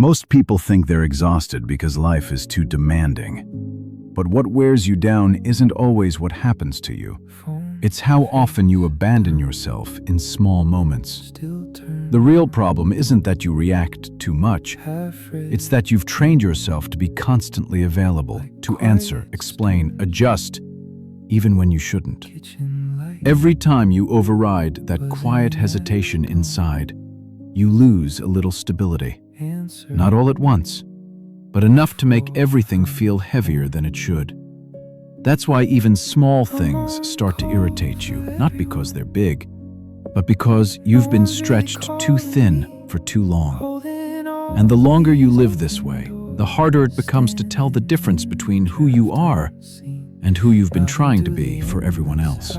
Most people think they're exhausted because life is too demanding. But what wears you down isn't always what happens to you. It's how often you abandon yourself in small moments. The real problem isn't that you react too much. It's that you've trained yourself to be constantly available, to answer, explain, adjust, even when you shouldn't. Every time you override that quiet hesitation inside, you lose a little stability. Not all at once, but enough to make everything feel heavier than it should. That's why even small things start to irritate you, not because they're big, but because you've been stretched too thin for too long. And the longer you live this way, the harder it becomes to tell the difference between who you are and who you've been trying to be for everyone else.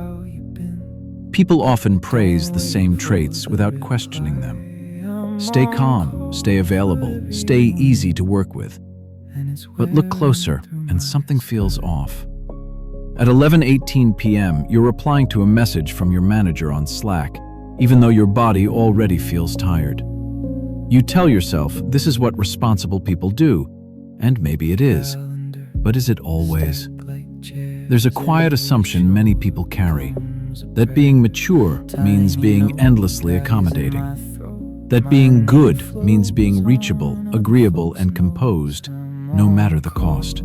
People often praise the same traits without questioning them. Stay calm, stay available, stay easy to work with. But look closer, and something feels off. At 11:18 p.m., you're replying to a message from your manager on Slack, even though your body already feels tired. You tell yourself this is what responsible people do, and maybe it is. But is it always? There's a quiet assumption many people carry, that being mature means being endlessly accommodating. That being good means being reachable, agreeable, and composed, no matter the cost.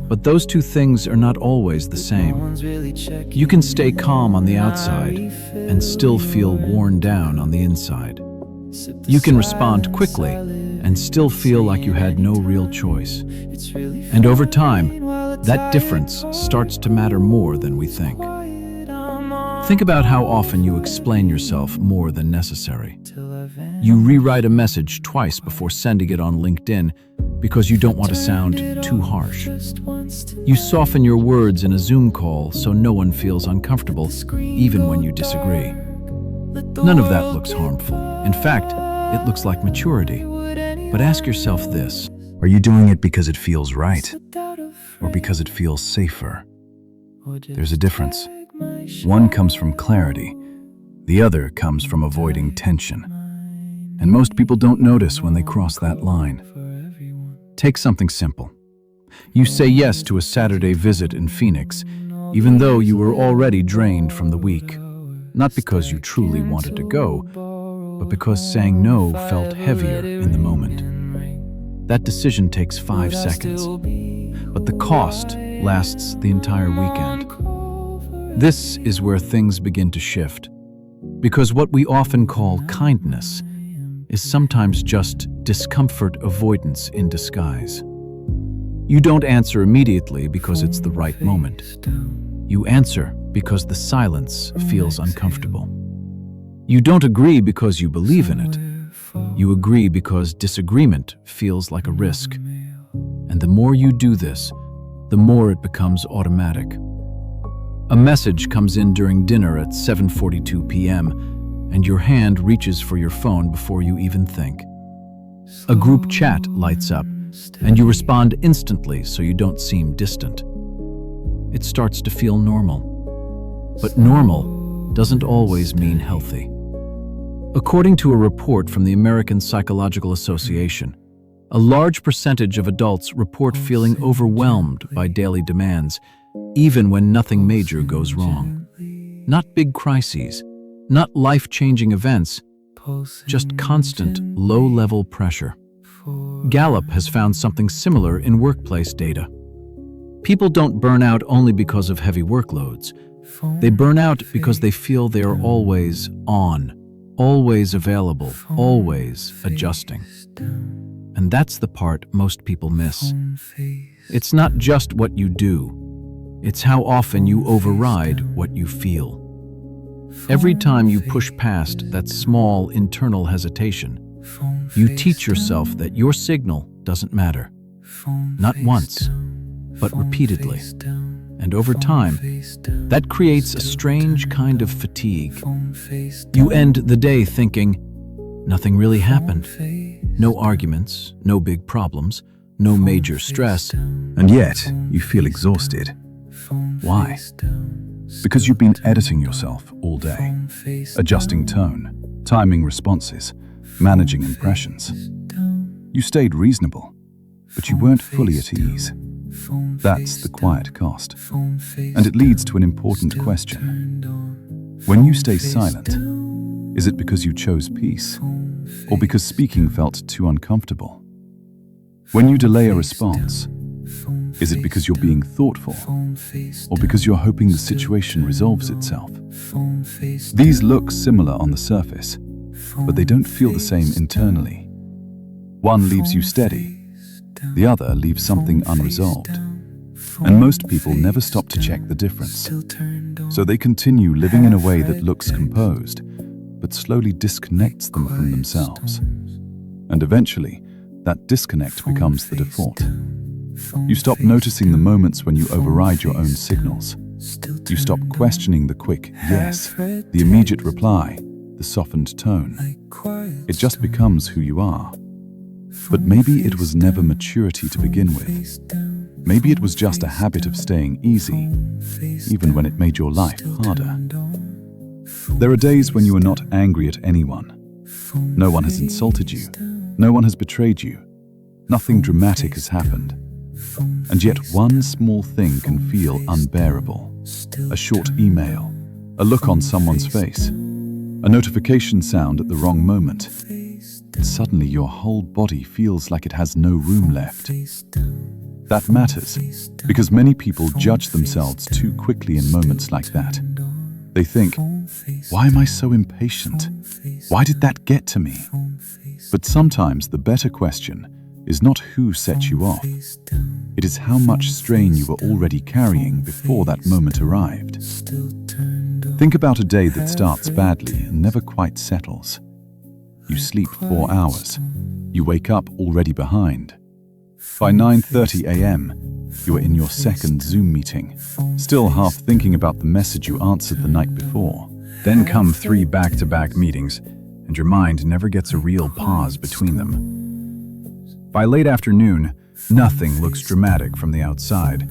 But those two things are not always the same. You can stay calm on the outside and still feel worn down on the inside. You can respond quickly and still feel like you had no real choice. And over time, that difference starts to matter more than we think. Think about how often you explain yourself more than necessary. You rewrite a message twice before sending it on LinkedIn because you don't want to sound too harsh. You soften your words in a Zoom call so no one feels uncomfortable, even when you disagree. None of that looks harmful. In fact, it looks like maturity. But ask yourself this: are you doing it because it feels right, or because it feels safer? There's a difference. One comes from clarity, the other comes from avoiding tension. And most people don't notice when they cross that line. Take something simple. You say yes to a Saturday visit in Phoenix, even though you were already drained from the week. Not because you truly wanted to go, but because saying no felt heavier in the moment. That decision takes 5 seconds, but the cost lasts the entire weekend. This is where things begin to shift, because what we often call kindness is sometimes just discomfort avoidance in disguise. You don't answer immediately because it's the right moment. You answer because the silence feels uncomfortable. You don't agree because you believe in it. You agree because disagreement feels like a risk. And the more you do this, the more it becomes automatic. A message comes in during dinner at 7:42 p.m., and your hand reaches for your phone before you even think. A group chat lights up, and you respond instantly so you don't seem distant. It starts to feel normal. But normal doesn't always mean healthy. According to a report from the American Psychological Association, a large percentage of adults report feeling overwhelmed by daily demands, even when nothing major goes wrong. Not big crises, not life-changing events, just constant, low-level pressure. Gallup has found something similar in workplace data. People don't burn out only because of heavy workloads. They burn out because they feel they are always on, always available, always adjusting. And that's the part most people miss. It's not just what you do. It's how often you override what you feel. Every time you push past that small internal hesitation, you teach yourself that your signal doesn't matter. Not once, but repeatedly. And over time, that creates a strange kind of fatigue. You end the day thinking, nothing really happened. No arguments, no big problems, no major stress, And yet, you feel exhausted. Why? Because you've been editing yourself all day, adjusting tone, timing responses, managing impressions. You stayed reasonable, but you weren't fully at ease. That's the quiet cost. And it leads to an important question. When you stay silent, is it because you chose peace, or because speaking felt too uncomfortable? When you delay a response, is it because you're being thoughtful, or because you're hoping the situation resolves itself? These look similar on the surface, but they don't feel the same internally. One leaves you steady, the other leaves something unresolved. And most people never stop to check the difference. So they continue living in a way that looks composed, but slowly disconnects them from themselves. And eventually, that disconnect becomes the default. You stop noticing the moments when you override your own signals. You stop questioning the quick yes, the immediate reply, the softened tone. It just becomes who you are. But maybe it was never maturity to begin with. Maybe it was just a habit of staying easy, even when it made your life harder. There are days when you are not angry at anyone. No one has insulted you. No one has betrayed you. Nothing dramatic has happened. And yet one small thing can feel unbearable. A short email, a look on someone's face, a notification sound at the wrong moment. And suddenly your whole body feels like it has no room left. That matters, because many people judge themselves too quickly in moments like that. They think, why am I so impatient? Why did that get to me? But sometimes the better question is not who set you off. It is how much strain you were already carrying before that moment arrived. Think about a day that starts badly and never quite settles. You sleep 4 hours. You wake up already behind. By 9:30 a.m., you are in your second Zoom meeting, still half thinking about the message you answered the night before. Then come 3 back-to-back meetings, and your mind never gets a real pause between them. By late afternoon, nothing looks dramatic from the outside,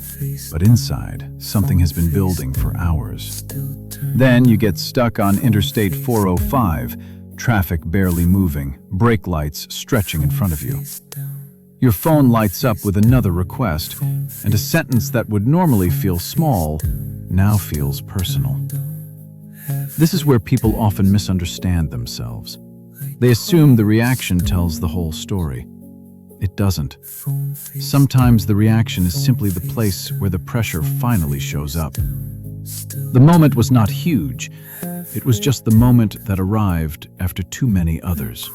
but inside, something has been building for hours. Then you get stuck on Interstate 405, traffic barely moving, brake lights stretching in front of you. Your phone lights up with another request, and a sentence that would normally feel small now feels personal. This is where people often misunderstand themselves. They assume the reaction tells the whole story. It doesn't. Sometimes the reaction is simply the place where the pressure finally shows up. The moment was not huge. It was just the moment that arrived after too many others.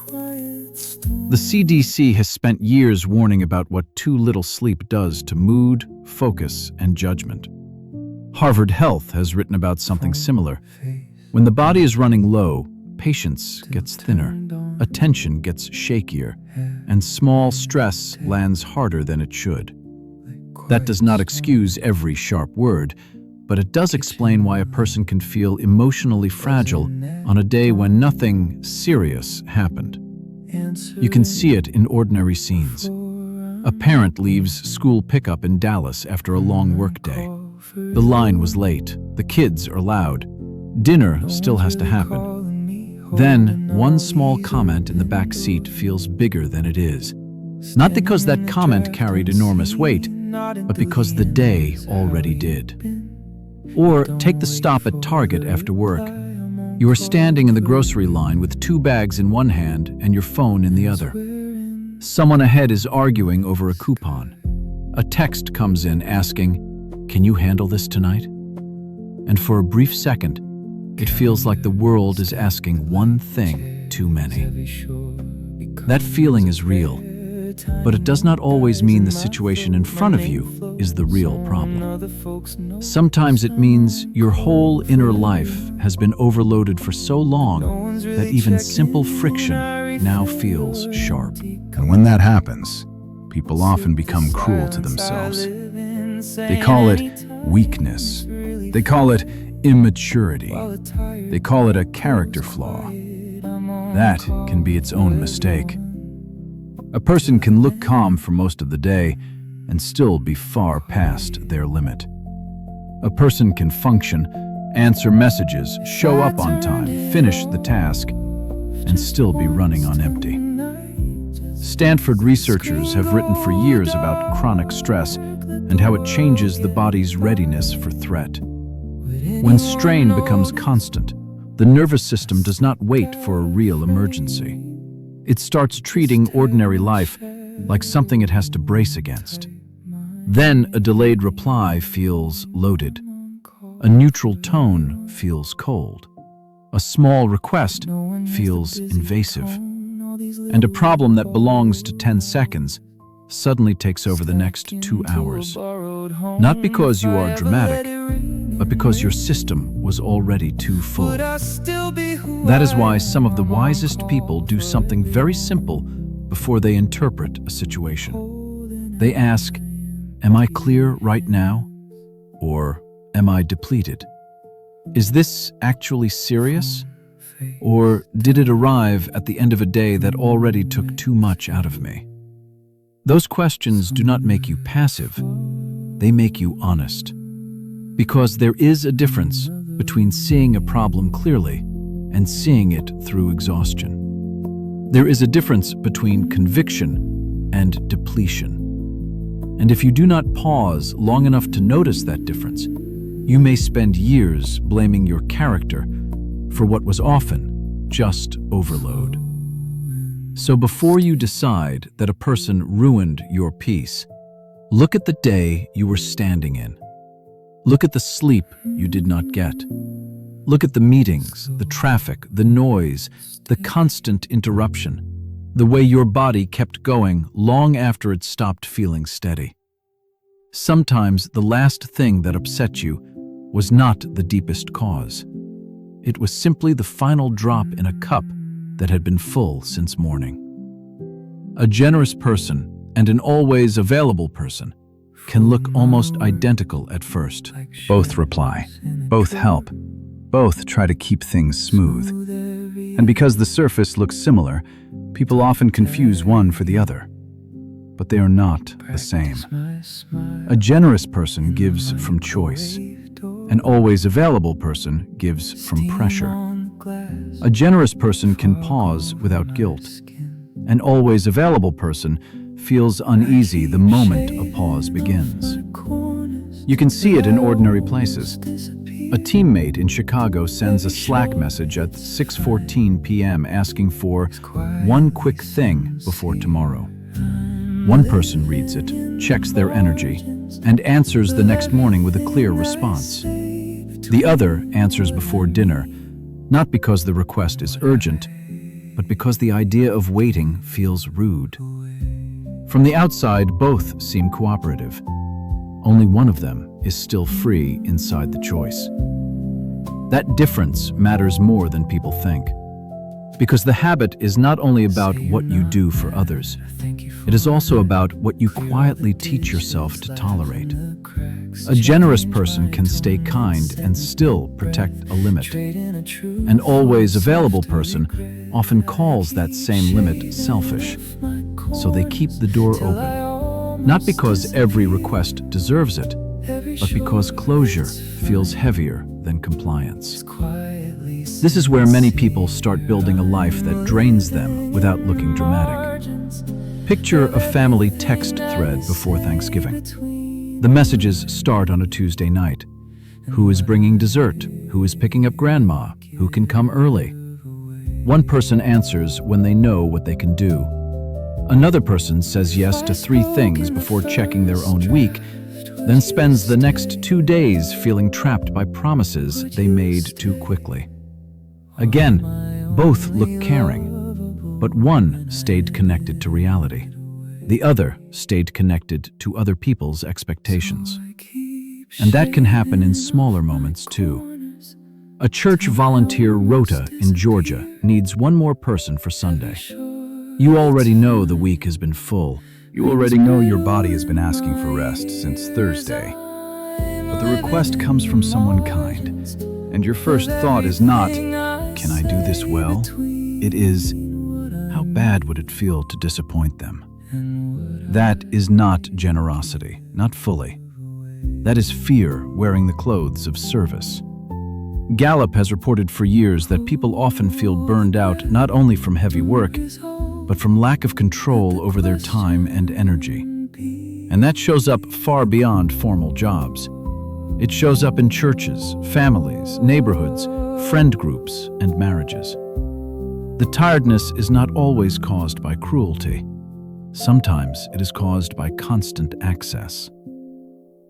The CDC has spent years warning about what too little sleep does to mood, focus, and judgment. Harvard Health has written about something similar. When the body is running low, patience gets thinner, attention gets shakier, and small stress lands harder than it should. That does not excuse every sharp word, but it does explain why a person can feel emotionally fragile on a day when nothing serious happened. You can see it in ordinary scenes. A parent leaves school pickup in Dallas after a long workday. The line was late, the kids are loud, dinner still has to happen. Then, one small comment in the back seat feels bigger than it is. Not because that comment carried enormous weight, but because the day already did. Or take the stop at Target after work. You are standing in the grocery line with 2 bags in one hand and your phone in the other. Someone ahead is arguing over a coupon. A text comes in asking, "Can you handle this tonight?" And for a brief second, it feels like the world is asking one thing too many. That feeling is real, but it does not always mean the situation in front of you is the real problem. Sometimes it means your whole inner life has been overloaded for so long that even simple friction now feels sharp. And when that happens, people often become cruel to themselves. They call it weakness. They call it immaturity. They call it a character flaw. That can be its own mistake. A person can look calm for most of the day and still be far past their limit. A person can function, answer messages, show up on time, finish the task, and still be running on empty. Stanford researchers have written for years about chronic stress and how it changes the body's readiness for threat. When strain becomes constant, the nervous system does not wait for a real emergency. It starts treating ordinary life like something it has to brace against. Then a delayed reply feels loaded. A neutral tone feels cold. A small request feels invasive. And a problem that belongs to 10 seconds suddenly takes over the next 2 hours. Not because you are dramatic, but because your system was already too full. That is why some of the wisest people do something very simple before they interpret a situation. They ask, "Am I clear right now?" Or, "Am I depleted? Is this actually serious? Or did it arrive at the end of a day that already took too much out of me?" Those questions do not make you passive, they make you honest. Because there is a difference between seeing a problem clearly and seeing it through exhaustion. There is a difference between conviction and depletion. And if you do not pause long enough to notice that difference, you may spend years blaming your character for what was often just overload. So before you decide that a person ruined your peace, look at the day you were standing in. Look at the sleep you did not get. Look at the meetings, the traffic, the noise, the constant interruption, the way your body kept going long after it stopped feeling steady. Sometimes the last thing that upset you was not the deepest cause. It was simply the final drop in a cup that had been full since morning. A generous person and an always available person can look almost identical at first. Both reply, both help, both try to keep things smooth. And because the surface looks similar, people often confuse one for the other. But they are not the same. A generous person gives from choice. An always available person gives from pressure. A generous person can pause without guilt. An always available person feels uneasy the moment a pause begins. You can see it in ordinary places. A teammate in Chicago sends a Slack message at 6:14 p.m. asking for one quick thing before tomorrow. One person reads it, checks their energy, and answers the next morning with a clear response. The other answers before dinner, not because the request is urgent, but because the idea of waiting feels rude. From the outside, both seem cooperative. Only one of them is still free inside the choice. That difference matters more than people think. Because the habit is not only about what you do for others, it is also about what you quietly teach yourself to tolerate. A generous person can stay kind and still protect a limit. An always available person often calls that same limit selfish, so they keep the door open. Not because every request deserves it, but because closure feels heavier than compliance. This is where many people start building a life that drains them without looking dramatic. Picture a family text thread before Thanksgiving. The messages start on a Tuesday night. Who is bringing dessert? Who is picking up grandma? Who can come early? One person answers when they know what they can do. Another person says yes to 3 things before checking their own week, then spends the next 2 days feeling trapped by promises they made too quickly. Again, both look caring, but one stayed connected to reality. The other stayed connected to other people's expectations. And that can happen in smaller moments too. A church volunteer rota in Georgia needs one more person for Sunday. You already know the week has been full. You already know your body has been asking for rest since Thursday. But the request comes from someone kind, and your first thought is not, "Can I do this well?" It is, "How bad would it feel to disappoint them?" That is not generosity, not fully. That is fear wearing the clothes of service. Gallup has reported for years that people often feel burned out not only from heavy work, but from lack of control over their time and energy. And that shows up far beyond formal jobs. It shows up in churches, families, neighborhoods, friend groups, and marriages. The tiredness is not always caused by cruelty. Sometimes it is caused by constant access.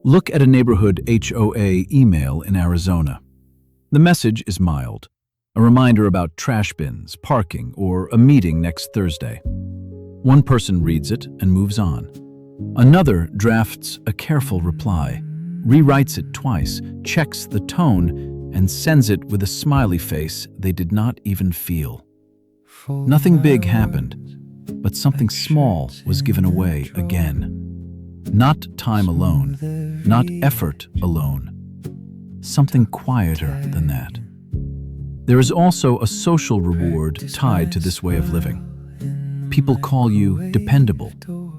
Look at a neighborhood HOA email in Arizona. The message is mild, a reminder about trash bins, parking, or a meeting next Thursday. One person reads it and moves on. Another drafts a careful reply, rewrites it twice, checks the tone, and sends it with a smiley face they did not even feel. Nothing big happened, but something small was given away again. Not time alone, not effort alone. Something quieter than that. There is also a social reward tied to this way of living. People call you dependable,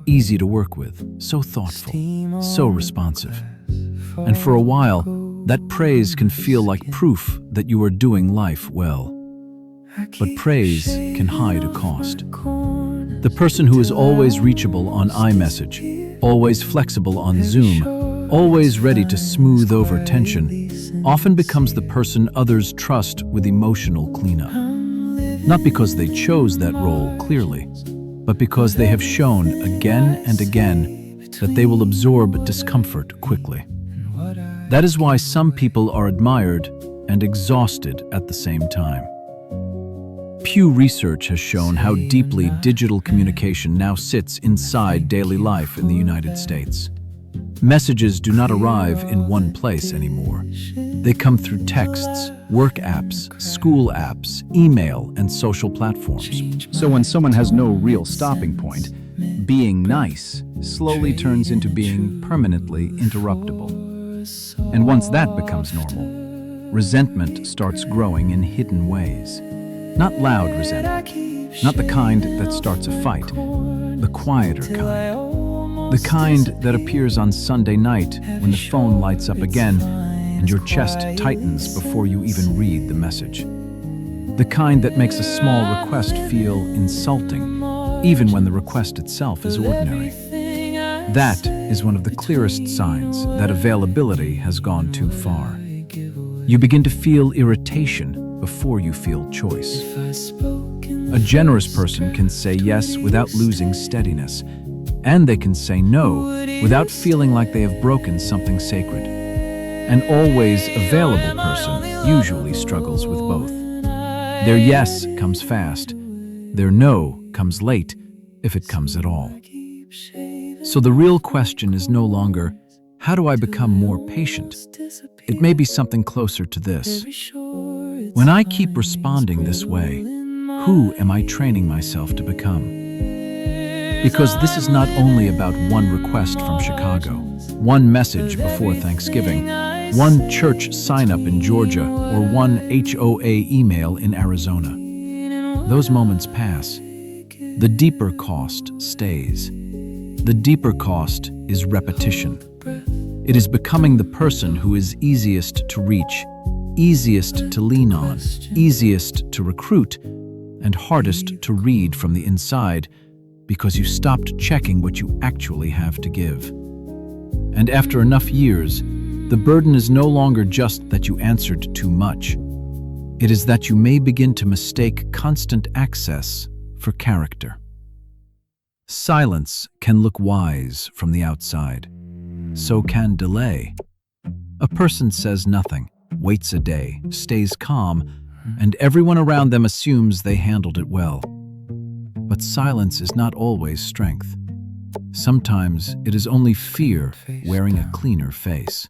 easy to work with, so thoughtful, so responsive. And for a while, that praise can feel like proof that you are doing life well. But praise can hide a cost. The person who is always reachable on iMessage, always flexible on Zoom, always ready to smooth over tension, often becomes the person others trust with emotional cleanup. Not because they chose that role clearly, but because they have shown again and again that they will absorb discomfort quickly. That is why some people are admired and exhausted at the same time. Pew Research has shown how deeply digital communication now sits inside daily life in the United States. Messages do not arrive in one place anymore. They come through texts, work apps, school apps, email, and social platforms. So when someone has no real stopping point, being nice slowly turns into being permanently interruptible. And once that becomes normal, resentment starts growing in hidden ways. Not loud resentment, not the kind that starts a fight, the quieter kind. The kind that appears on Sunday night when the phone lights up again and your chest tightens before you even read the message. The kind that makes a small request feel insulting, even when the request itself is ordinary. That is one of the clearest signs that availability has gone too far. You begin to feel irritation before you feel choice. A generous person can say yes without losing steadiness, and they can say no without feeling like they have broken something sacred. An always available person usually struggles with both. Their yes comes fast, their no comes late, if it comes at all. So the real question is no longer, how do I become more patient? It may be something closer to this. When I keep responding this way, who am I training myself to become? Because this is not only about one request from Chicago, one message before Thanksgiving, one church sign-up in Georgia, or one HOA email in Arizona. Those moments pass. The deeper cost stays. The deeper cost is repetition. It is becoming the person who is easiest to reach, easiest to lean on, easiest to recruit, and hardest to read from the inside because you stopped checking what you actually have to give. And after enough years, the burden is no longer just that you answered too much. It is that you may begin to mistake constant access for character. Silence can look wise from the outside. So can delay. A person says nothing, waits a day, stays calm, and everyone around them assumes they handled it well. But silence is not always strength. Sometimes it is only fear wearing a cleaner face.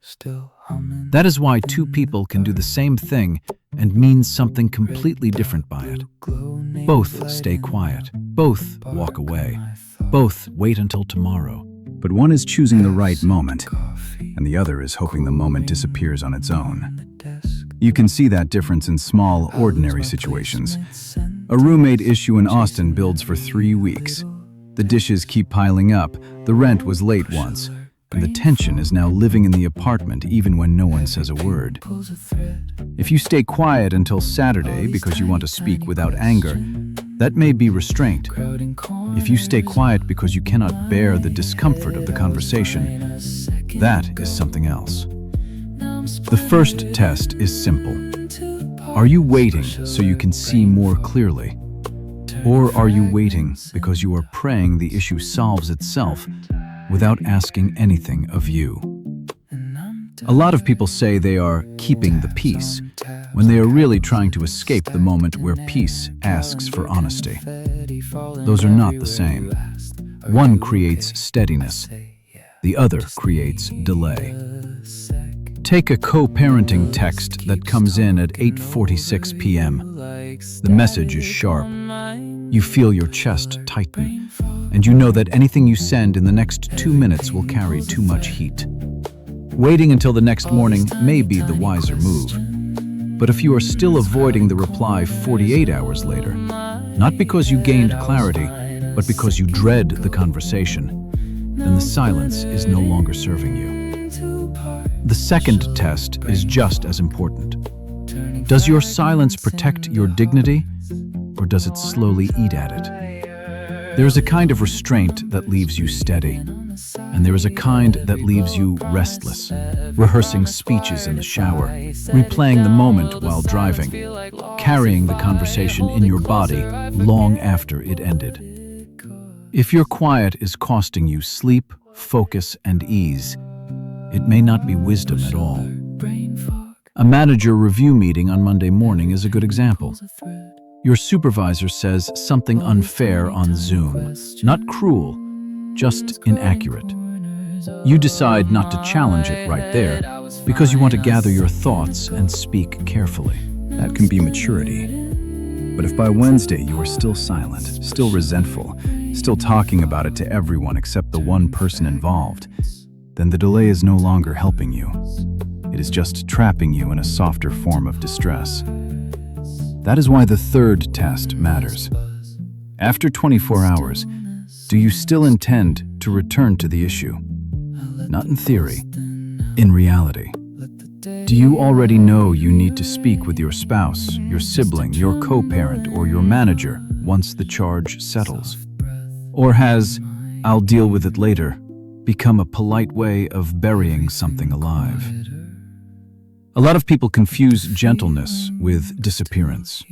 That is why two people can do the same thing and mean something completely different by it. Both stay quiet, both walk away, both wait until tomorrow. But one is choosing the right moment, and the other is hoping the moment disappears on its own. You can see that difference in small, ordinary situations. A roommate issue in Austin builds for 3 weeks. The dishes keep piling up, the rent was late once, and the tension is now living in the apartment even when no one says a word. If you stay quiet until Saturday because you want to speak without anger, That may be restraint. If you stay quiet because you cannot bear the discomfort of the conversation, that is something else. The first test is simple. Are you waiting so you can see more clearly? Or are you waiting because you are praying the issue solves itself without asking anything of you? A lot of people say they are keeping the peace when they are really trying to escape the moment where peace asks for honesty. Those are not the same. One creates steadiness, the other creates delay. Take a co-parenting text that comes in at 8:46 p.m. The message is sharp. You feel your chest tighten, and you know that anything you send in the next 2 minutes will carry too much heat. Waiting until the next morning may be the wiser move. But if you are still avoiding the reply 48 hours later, not because you gained clarity, but because you dread the conversation, then the silence is no longer serving you. The second test is just as important. Does your silence protect your dignity, or does it slowly eat at it? There is a kind of restraint that leaves you steady, and there is a kind that leaves you restless, rehearsing speeches in the shower, replaying the moment while driving, carrying the conversation in your body long after it ended. If your quiet is costing you sleep, focus, and ease, it may not be wisdom at all. A manager review meeting on Monday morning is a good example. Your supervisor says something unfair on Zoom, not cruel, just inaccurate. You decide not to challenge it right there because you want to gather your thoughts and speak carefully. That can be maturity. But if by Wednesday you are still silent, still resentful, still talking about it to everyone except the one person involved, then the delay is no longer helping you. It is just trapping you in a softer form of distress. That is why the third test matters. After 24 hours, do you still intend to return to the issue? Not in theory, in reality. Do you already know you need to speak with your spouse, your sibling, your co-parent, or your manager once the charge settles? Or has "I'll deal with it later" become a polite way of burying something alive? A lot of people confuse gentleness with disappearance.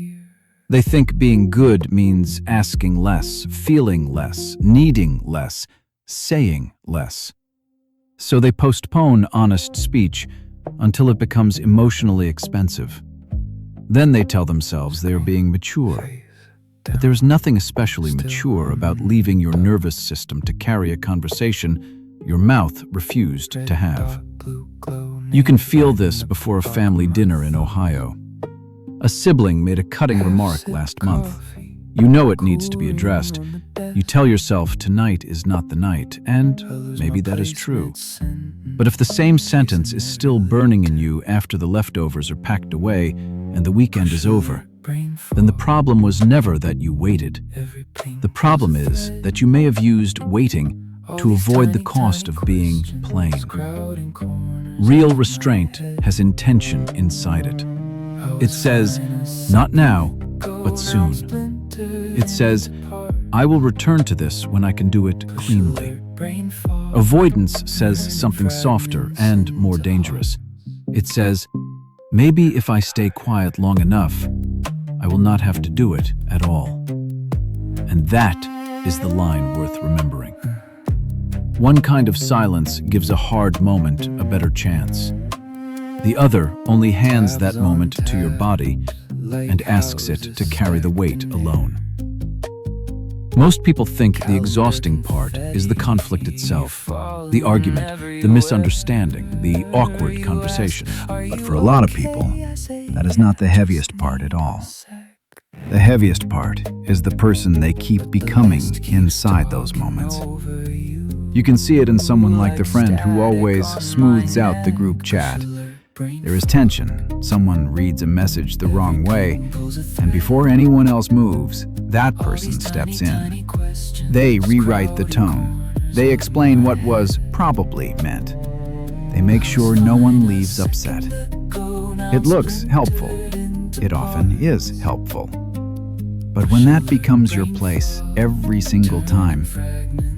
They think being good means asking less, feeling less, needing less, saying less. So they postpone honest speech until it becomes emotionally expensive. Then they tell themselves they are being mature. But there is nothing especially mature about leaving your nervous system to carry a conversation your mouth refused to have. You can feel this before a family dinner in Ohio. A sibling made a cutting remark last month. You know it needs to be addressed. You tell yourself tonight is not the night, and maybe that is true. But if the same sentence is still burning in you after the leftovers are packed away and the weekend is over, then the problem was never that you waited. The problem is that you may have used waiting to avoid the cost of being plain. Real restraint has intention inside it. It says, not now, but soon. It says, I will return to this when I can do it cleanly. Avoidance says something softer and more dangerous. It says, maybe if I stay quiet long enough, I will not have to do it at all. And that is the line worth remembering. One kind of silence gives a hard moment a better chance. The other only hands that moment to your body and asks it to carry the weight alone. Most people think the exhausting part is the conflict itself, the argument, the misunderstanding, the awkward conversation. But for a lot of people, that is not the heaviest part at all. The heaviest part is the person they keep becoming inside those moments. You can see it in someone like the friend who always smooths out the group chat. There is tension. Someone reads a message the wrong way, and before anyone else moves, that person steps in. They rewrite the tone. They explain what was probably meant. They make sure no one leaves upset. It looks helpful. It often is helpful. But when that becomes your place every single time,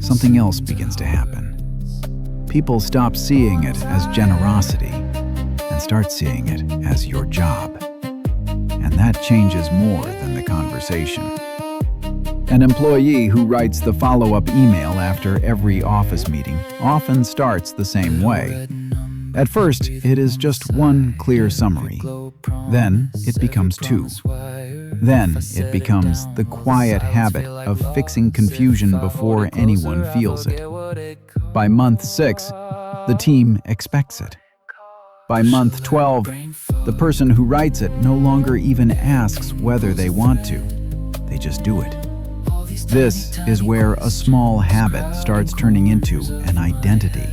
something else begins to happen. People stop seeing it as generosity and start seeing it as your job. And that changes more than the conversation. An employee who writes the follow-up email after every office meeting often starts the same way. At first, it is just one clear summary. Then, it becomes two. Then, it becomes the quiet habit of fixing confusion before anyone feels it. By month 6, the team expects it. By month 12, the person who writes it no longer even asks whether they want to. They just do it. This is where a small habit starts turning into an identity.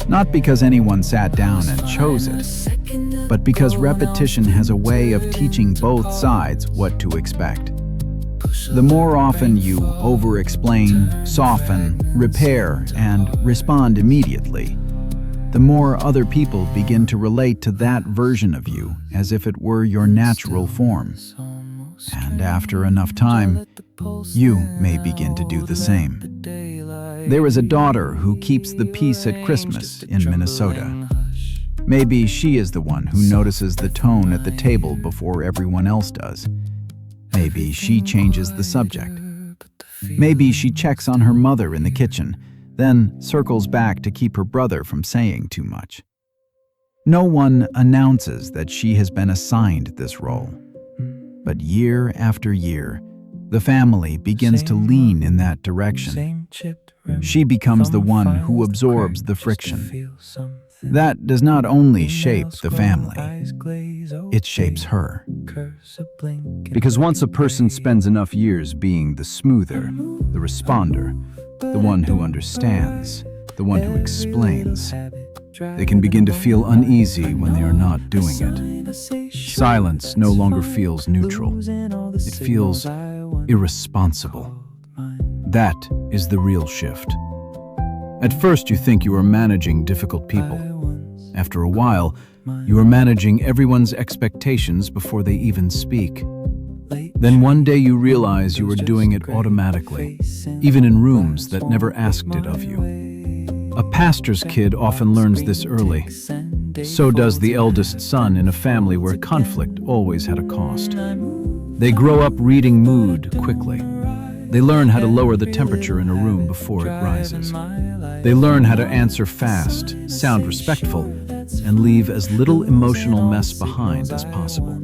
Not because anyone sat down and chose it, but because repetition has a way of teaching both sides what to expect. The more often you over-explain, soften, repair, and respond immediately, the more other people begin to relate to that version of you as if it were your natural form. And after enough time, you may begin to do the same. There is a daughter who keeps the peace at Christmas in Minnesota. Maybe she is the one who notices the tone at the table before everyone else does. Maybe she changes the subject. Maybe she checks on her mother in the kitchen, then circles back to keep her brother from saying too much. No one announces that she has been assigned this role. But year after year, the family begins to lean in that direction. She becomes the one who absorbs the friction. That does not only shape the family, it shapes her. Because once a person spends enough years being the smoother, the responder, the one who understands, the one who explains, they can begin to feel uneasy when they are not doing it. Silence no longer feels neutral. It feels irresponsible. That is the real shift. At first, you think you are managing difficult people. After a while, you are managing everyone's expectations before they even speak. Then one day you realize you are doing it automatically, even in rooms that never asked it of you. A pastor's kid often learns this early. So does the eldest son in a family where conflict always had a cost. They grow up reading mood quickly. They learn how to lower the temperature in a room before it rises. They learn how to answer fast, sound respectful, and leave as little emotional mess behind as possible.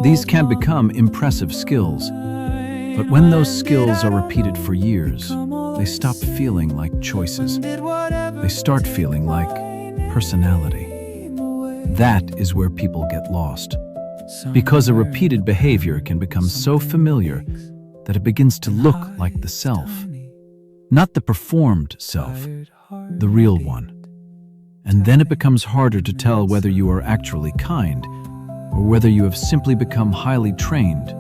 These can become impressive skills, but when those skills are repeated for years, they stop feeling like choices. They start feeling like personality. That is where people get lost. Because a repeated behavior can become so familiar that it begins to look like the self. Not the performed self, the real one. And then it becomes harder to tell whether you are actually kind or whether you have simply become highly trained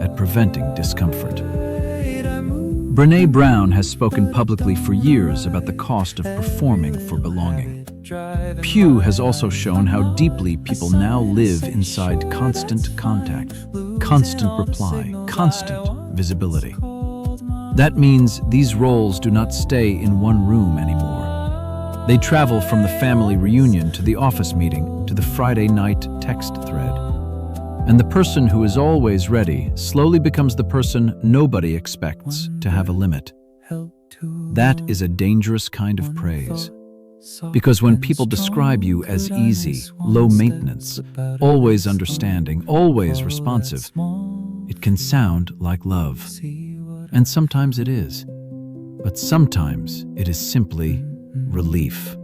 at preventing discomfort. Brené Brown has spoken publicly for years about the cost of performing for belonging. Pew has also shown how deeply people now live inside constant contact, constant reply, constant visibility. That means these roles do not stay in one room anymore. They travel from the family reunion to the office meeting to the Friday night text thread. And the person who is always ready slowly becomes the person nobody expects to have a limit. That is a dangerous kind of praise. Because when people describe you as easy, low maintenance, always understanding, always responsive, it can sound like love. And sometimes it is. But sometimes it is simply relief.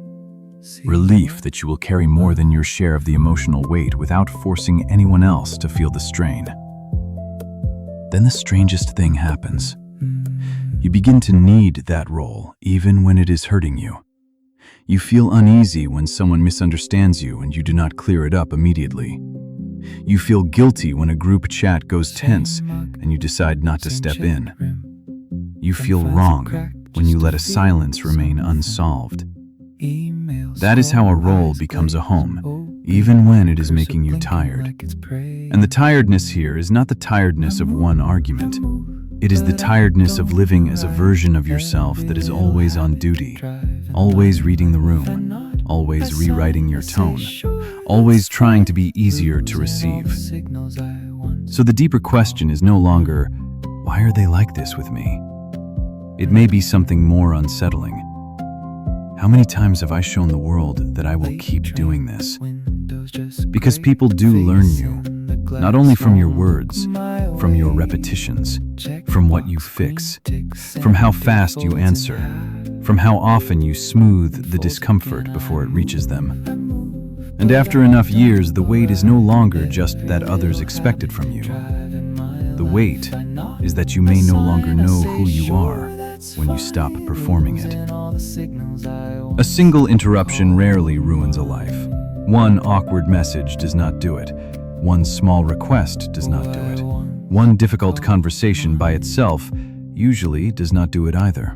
Relief that you will carry more than your share of the emotional weight without forcing anyone else to feel the strain. Then the strangest thing happens. You begin to need that role even when it is hurting you. You feel uneasy when someone misunderstands you and you do not clear it up immediately. You feel guilty when a group chat goes tense and you decide not to step in. You feel wrong when you let a silence remain unsolved. That is how a role becomes a home, even when it is making you tired. And the tiredness here is not the tiredness of one argument. It is the tiredness of living as a version of yourself that is always on duty, always reading the room, always rewriting your tone, always trying to be easier to receive. So the deeper question is no longer, why are they like this with me? It may be something more unsettling. How many times have I shown the world that I will keep doing this? Because people do learn you, not only from your words, from your repetitions, from what you fix, from how fast you answer, from how often you smooth the discomfort before it reaches them. And after enough years, the weight is no longer just that others expect it from you. The weight is that you may no longer know who you are when you stop performing it. A single interruption rarely ruins a life. One awkward message does not do it. One small request does not do it. One difficult conversation by itself usually does not do it either.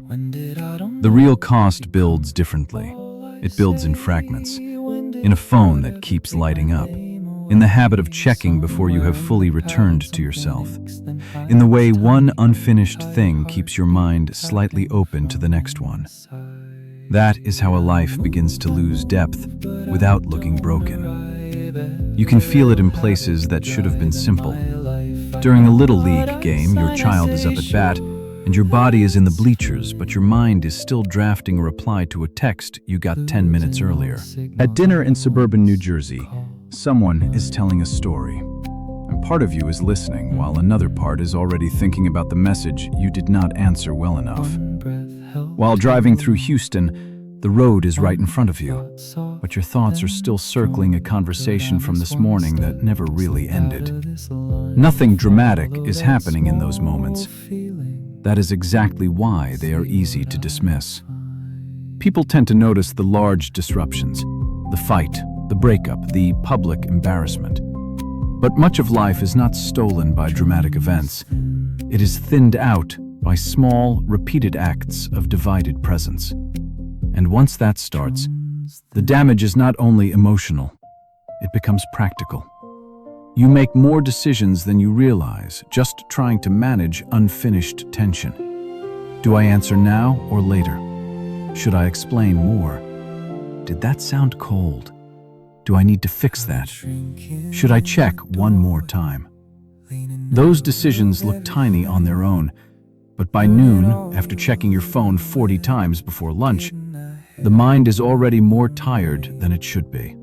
The real cost builds differently. It builds in fragments, in a phone that keeps lighting up, in the habit of checking before you have fully returned to yourself, in the way one unfinished thing keeps your mind slightly open to the next one. That is how a life begins to lose depth without looking broken. You can feel it in places that should have been simple. During a little league game, your child is up at bat, and your body is in the bleachers, but your mind is still drafting a reply to a text you got 10 minutes earlier. At dinner in suburban New Jersey, someone is telling a story, and part of you is listening while another part is already thinking about the message you did not answer well enough. While driving through Houston, the road is right in front of you, but your thoughts are still circling a conversation from this morning that never really ended. Nothing dramatic is happening in those moments. That is exactly why they are easy to dismiss. People tend to notice the large disruptions, the fight, the breakup, the public embarrassment. But much of life is not stolen by dramatic events. It is thinned out by small, repeated acts of divided presence. And once that starts, the damage is not only emotional, it becomes practical. You make more decisions than you realize, just trying to manage unfinished tension. Do I answer now or later? Should I explain more? Did that sound cold? Do I need to fix that? Should I check one more time? Those decisions look tiny on their own, but by noon, after checking your phone 40 times before lunch, the mind is already more tired than it should be.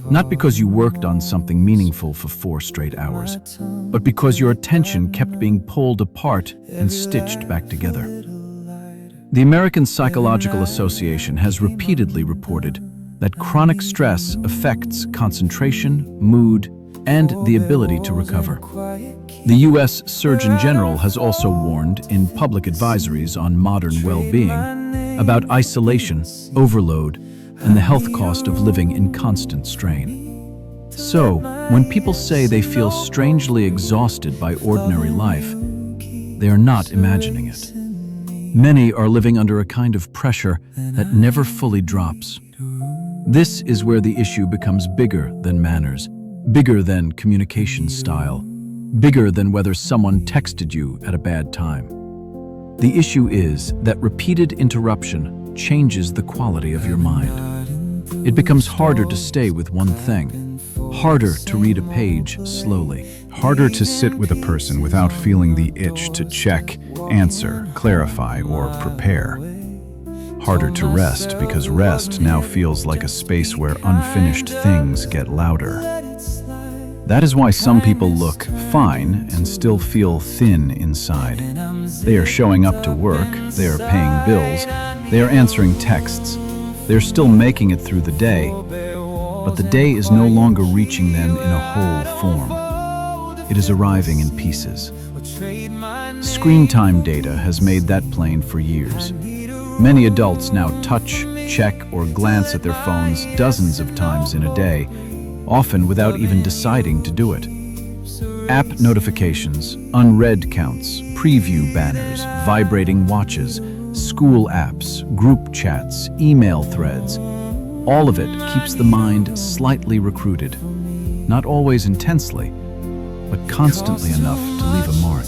Not because you worked on something meaningful for 4 straight hours, but because your attention kept being pulled apart and stitched back together. The American Psychological Association has repeatedly reported that chronic stress affects concentration, mood, and the ability to recover. The U.S. Surgeon General has also warned in public advisories on modern well-being about isolation, overload, and the health cost of living in constant strain. So, when people say they feel strangely exhausted by ordinary life, they are not imagining it. Many are living under a kind of pressure that never fully drops. This is where the issue becomes bigger than manners, bigger than communication style, bigger than whether someone texted you at a bad time. The issue is that repeated interruption changes the quality of your mind. It becomes harder to stay with one thing, harder to read a page slowly, Harder to sit with a person without feeling the itch to check, answer, clarify, or prepare. Harder to rest because rest now feels like a space where unfinished things get louder. That is why some people look fine and still feel thin inside. They are showing up to work, they are paying bills, they are answering texts, they are still making it through the day, but the day is no longer reaching them in a whole form. It is arriving in pieces. Screen time data has made that plain for years. Many adults now touch, check, or glance at their phones dozens of times in a day, often without even deciding to do it. App notifications, unread counts, preview banners, vibrating watches, school apps, group chats, email threads. All of it keeps the mind slightly recruited, not always intensely, but constantly enough to leave a mark.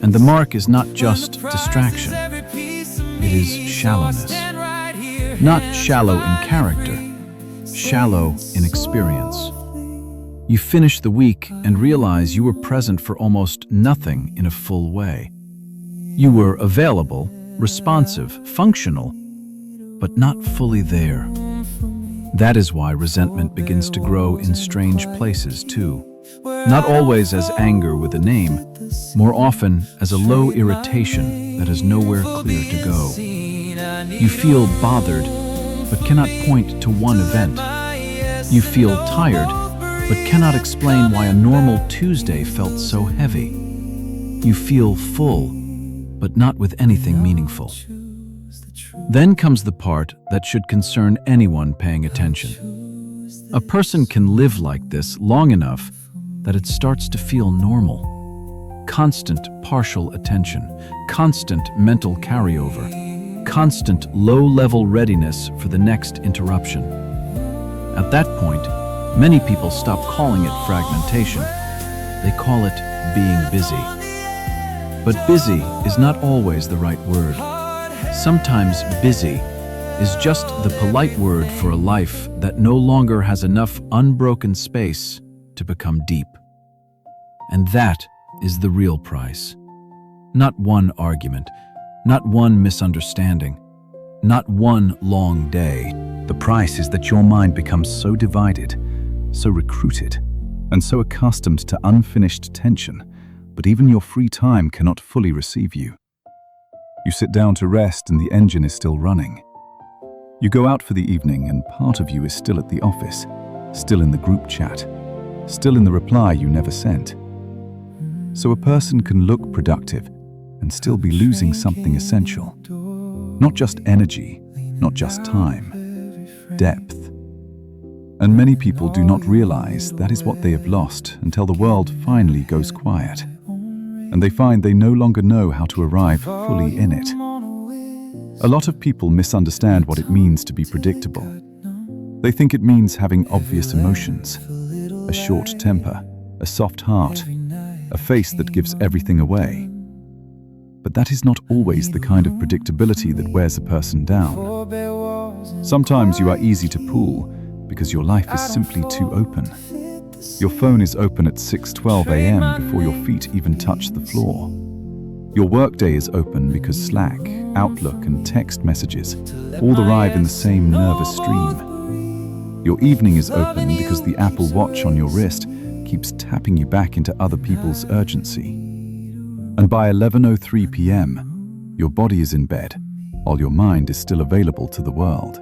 And the mark is not just distraction, it is shallowness. Not shallow in character, shallow in experience. You finish the week and realize you were present for almost nothing in a full way. You were available, responsive, functional, but not fully there. That is why resentment begins to grow in strange places too. Not always as anger with a name, more often as a low irritation that has nowhere clear to go. You feel bothered, but cannot point to one event. You feel tired, but cannot explain why a normal Tuesday felt so heavy. You feel full, but not with anything meaningful. Then comes the part that should concern anyone paying attention. A person can live like this long enough that it starts to feel normal. Constant partial attention, constant mental carryover, constant low-level readiness for the next interruption. At that point, many people stop calling it fragmentation. They call it being busy. But busy is not always the right word. Sometimes busy is just the polite word for a life that no longer has enough unbroken space to become deep. And that is the real price. Not one argument, not one misunderstanding, not one long day. The price is that your mind becomes so divided, so recruited, and so accustomed to unfinished tension, but even your free time cannot fully receive you. You sit down to rest and the engine is still running. You go out for the evening and part of you is still at the office, still in the group chat, still in the reply you never sent. So a person can look productive and still be losing something essential. Not just energy, not just time, depth. And many people do not realize that is what they have lost until the world finally goes quiet, and they find they no longer know how to arrive fully in it. A lot of people misunderstand what it means to be predictable. They think it means having obvious emotions, a short temper, a soft heart, a face that gives everything away. But that is not always the kind of predictability that wears a person down. Sometimes you are easy to pull because your life is simply too open. Your phone is open at 6:12 a.m. before your feet even touch the floor. Your workday is open because Slack, Outlook, and text messages all arrive in the same nervous stream. Your evening is open because the Apple Watch on your wrist keeps tapping you back into other people's urgency. And by 11:03 p.m., your body is in bed, while your mind is still available to the world.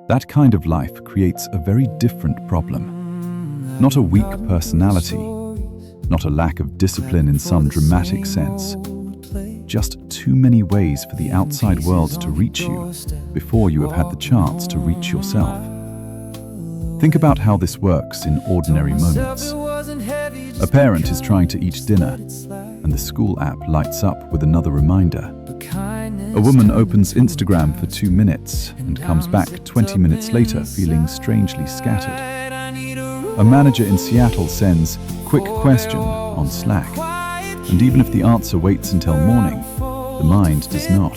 That kind of life creates a very different problem. Not a weak personality, not a lack of discipline in some dramatic sense. Just too many ways for the outside world to reach you before you have had the chance to reach yourself. Think about how this works in ordinary moments. A parent is trying to eat dinner, and the school app lights up with another reminder. A woman opens Instagram for 2 minutes and comes back 20 minutes later feeling strangely scattered. A manager in Seattle sends "quick question" on Slack, and even if the answer waits until morning, the mind does not.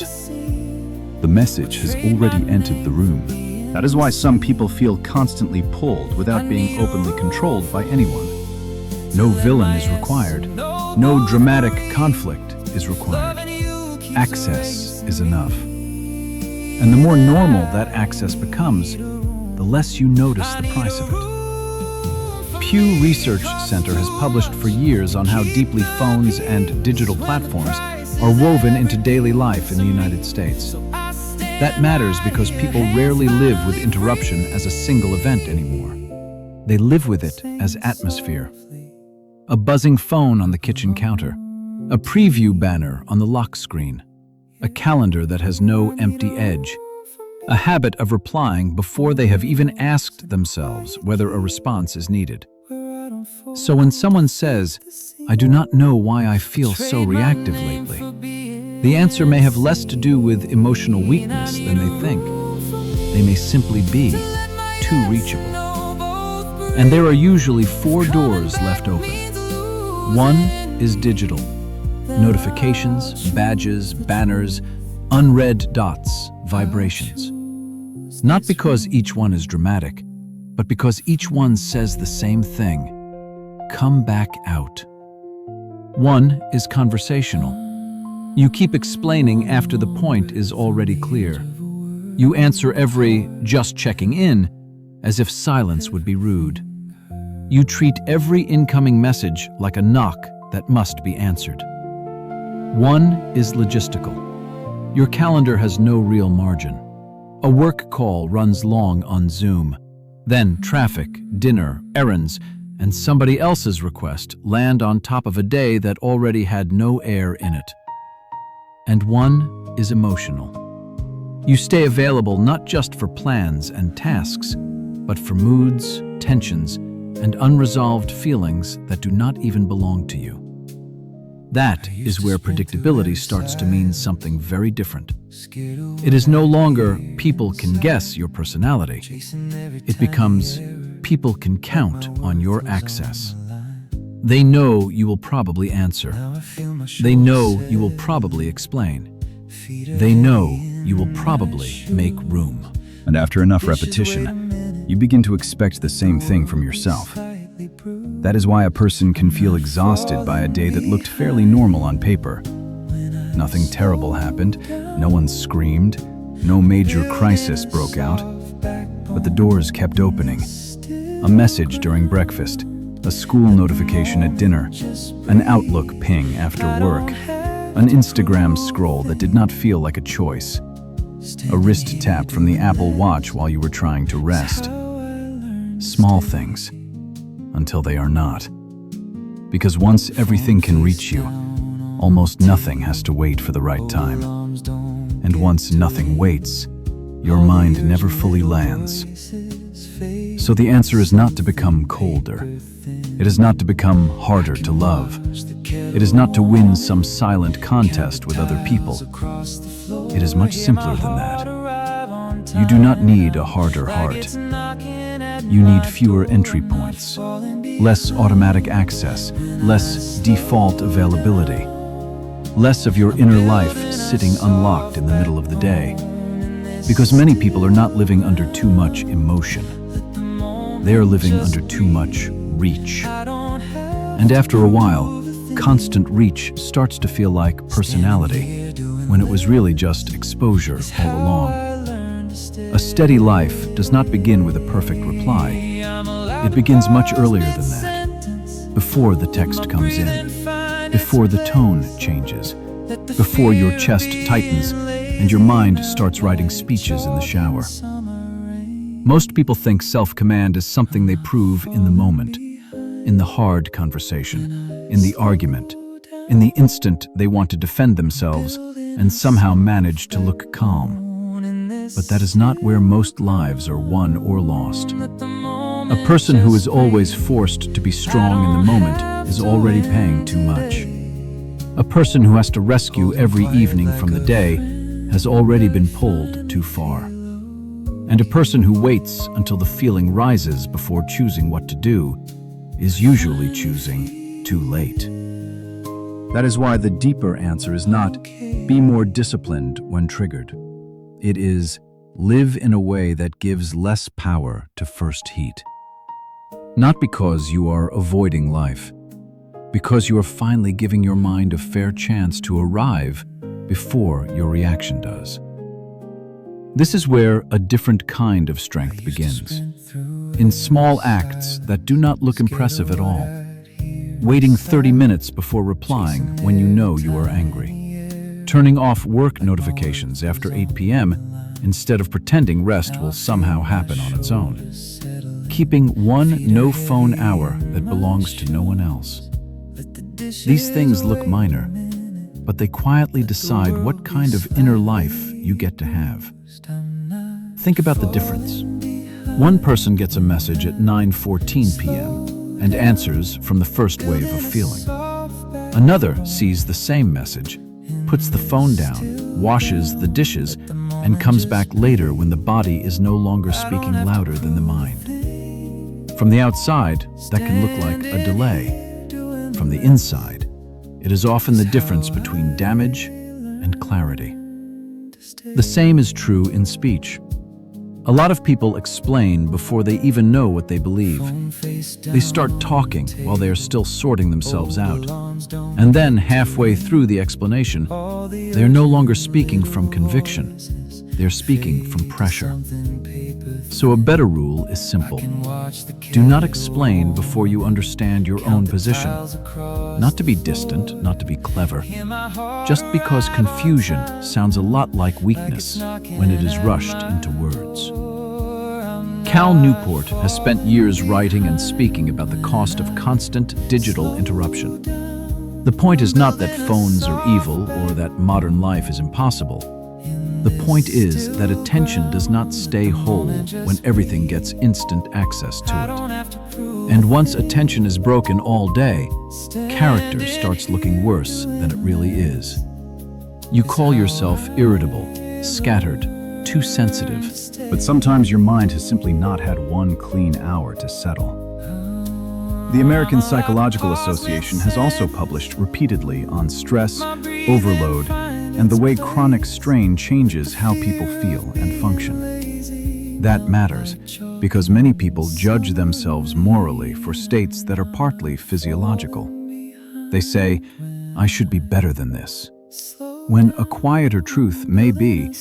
The message has already entered the room. That is why some people feel constantly pulled without being openly controlled by anyone. No villain is required. No dramatic conflict is required. Access is enough. And the more normal that access becomes, the less you notice the price of it. Pew Research Center has published for years on how deeply phones and digital platforms are woven into daily life in the United States. That matters because people rarely live with interruption as a single event anymore. They live with it as atmosphere. A buzzing phone on the kitchen counter, a preview banner on the lock screen, a calendar that has no empty edge, a habit of replying before they have even asked themselves whether a response is needed. So when someone says, "I do not know why I feel so reactive lately," the answer may have less to do with emotional weakness than they think. they may simply be too reachable. And there are usually 4 doors left open. One is digital. Notifications, badges, banners, unread dots, vibrations. Not because each one is dramatic, but because each one says the same thing: come back out. One is conversational. You keep explaining after the point is already clear. You answer every "just checking in" as if silence would be rude. You treat every incoming message like a knock that must be answered. One is logistical. Your calendar has no real margin. A work call runs long on Zoom. Then traffic, dinner, errands, and somebody else's request land on top of a day that already had no air in it. And one is emotional. You stay available not just for plans and tasks, but for moods, tensions, and unresolved feelings that do not even belong to you. That is where predictability starts to mean something very different. It is no longer people can guess your personality. It becomes people can count on your access. They know you will probably answer. They know you will probably explain. They know you will probably make room. And after enough repetition, you begin to expect the same thing from yourself. That is why a person can feel exhausted by a day that looked fairly normal on paper. Nothing terrible happened, no one screamed, no major crisis broke out, but the doors kept opening. A message during breakfast, a school notification at dinner, an Outlook ping after work, an Instagram scroll that did not feel like a choice, a wrist tap from the Apple Watch while you were trying to rest. Small things, until they are not. Because once everything can reach you, almost nothing has to wait for the right time. And once nothing waits, your mind never fully lands. So the answer is not to become colder. It is not to become harder to love. It is not to win some silent contest with other people. It is much simpler than that. You do not need a harder heart. You need fewer entry points, less automatic access, less default availability, less of your inner life sitting unlocked in the middle of the day. Because many people are not living under too much emotion. They are living under too much reach. And after a while, constant reach starts to feel like personality, when it was really just exposure all along. A steady life does not begin with a perfect reply. It begins much earlier than that, before the text comes in, before the tone changes, before your chest tightens and your mind starts writing speeches in the shower. Most people think self-command is something they prove in the moment, in the hard conversation, in the argument, in the instant they want to defend themselves and somehow manage to look calm. But that is not where most lives are won or lost. A person who is always forced to be strong in the moment is already paying too much. A person who has to rescue every evening from the day has already been pulled too far. And a person who waits until the feeling rises before choosing what to do is usually choosing too late. That is why the deeper answer is not be more disciplined when triggered. It is live in a way that gives less power to first heat. Not because you are avoiding life, because you are finally giving your mind a fair chance to arrive before your reaction does. This is where a different kind of strength begins. In small acts that do not look impressive at all. Waiting 30 minutes before replying when you know you are angry. Turning off work notifications after 8 p.m. instead of pretending rest will somehow happen on its own. Keeping one no-phone hour that belongs to no one else. These things look minor, but they quietly decide what kind of inner life you get to have. Think about the difference. One person gets a message at 9:14 p.m. and answers from the first wave of feeling. Another sees the same message, puts the phone down, washes the dishes, and comes back later when the body is no longer speaking louder than the mind. From the outside, that can look like a delay. From the inside, it is often the difference between damage and clarity. The same is true in speech. A lot of people explain before they even know what they believe. They start talking while they are still sorting themselves out. And then, halfway through the explanation, they are no longer speaking from conviction. They are speaking from pressure. So a better rule is simple. Do not explain before you understand your own position. Not to be distant, not to be clever. Just because confusion sounds a lot like weakness when it is rushed into words. Cal Newport has spent years writing and speaking about the cost of constant digital interruption. The point is not that phones are evil or that modern life is impossible. The point is that attention does not stay whole when everything gets instant access to it. And once attention is broken all day, character starts looking worse than it really is. You call yourself irritable, scattered, too sensitive. But sometimes your mind has simply not had one clean hour to settle. The American Psychological Association has also published repeatedly on stress, overload, and the way chronic strain changes how people feel and function. That matters because many people judge themselves morally for states that are partly physiological. They say, "I should be better than this," when a quieter truth may be,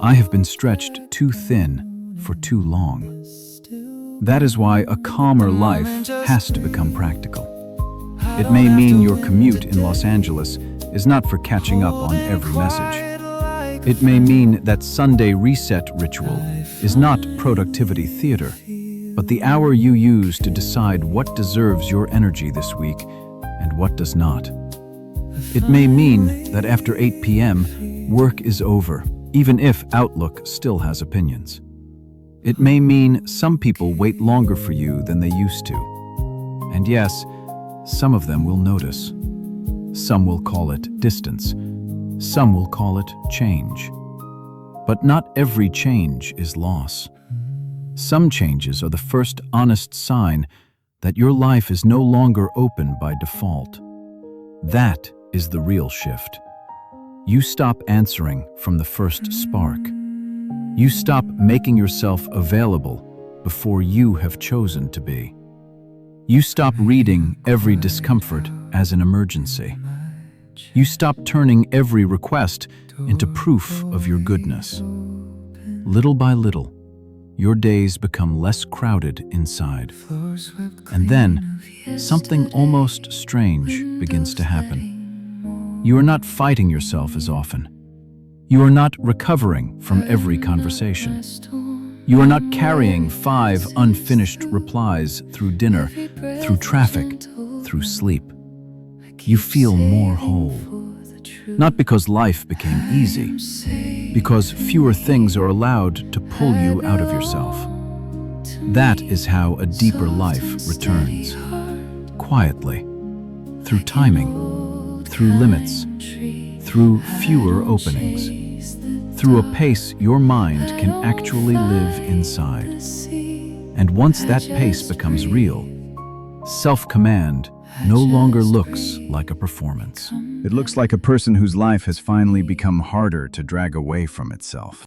"I have been stretched too thin for too long." That is why a calmer life has to become practical. It may mean your commute in Los Angeles is not for catching up on every message. It may mean that Sunday reset ritual is not productivity theater, but the hour you use to decide what deserves your energy this week and what does not. It may mean that after 8 p.m., work is over, even if Outlook still has opinions. It may mean some people wait longer for you than they used to. And yes, some of them will notice. Some will call it distance. Some will call it change. But not every change is loss. Some changes are the first honest sign that your life is no longer open by default. That is the real shift. You stop answering from the first spark. You stop making yourself available before you have chosen to be. You stop reading every discomfort as an emergency. You stop turning every request into proof of your goodness. Little by little, your days become less crowded inside. And then, something almost strange begins to happen. You are not fighting yourself as often. You are not recovering from every conversation. You are not carrying 5 unfinished replies through dinner, through traffic, through sleep. You feel more whole. Not because life became easy, because fewer things are allowed to pull you out of yourself. That is how a deeper life returns. Quietly, through timing, through limits, through fewer openings, through a pace your mind can actually live inside. And once that pace becomes real, self-command no longer looks like a performance. It looks like a person whose life has finally become harder to drag away from itself.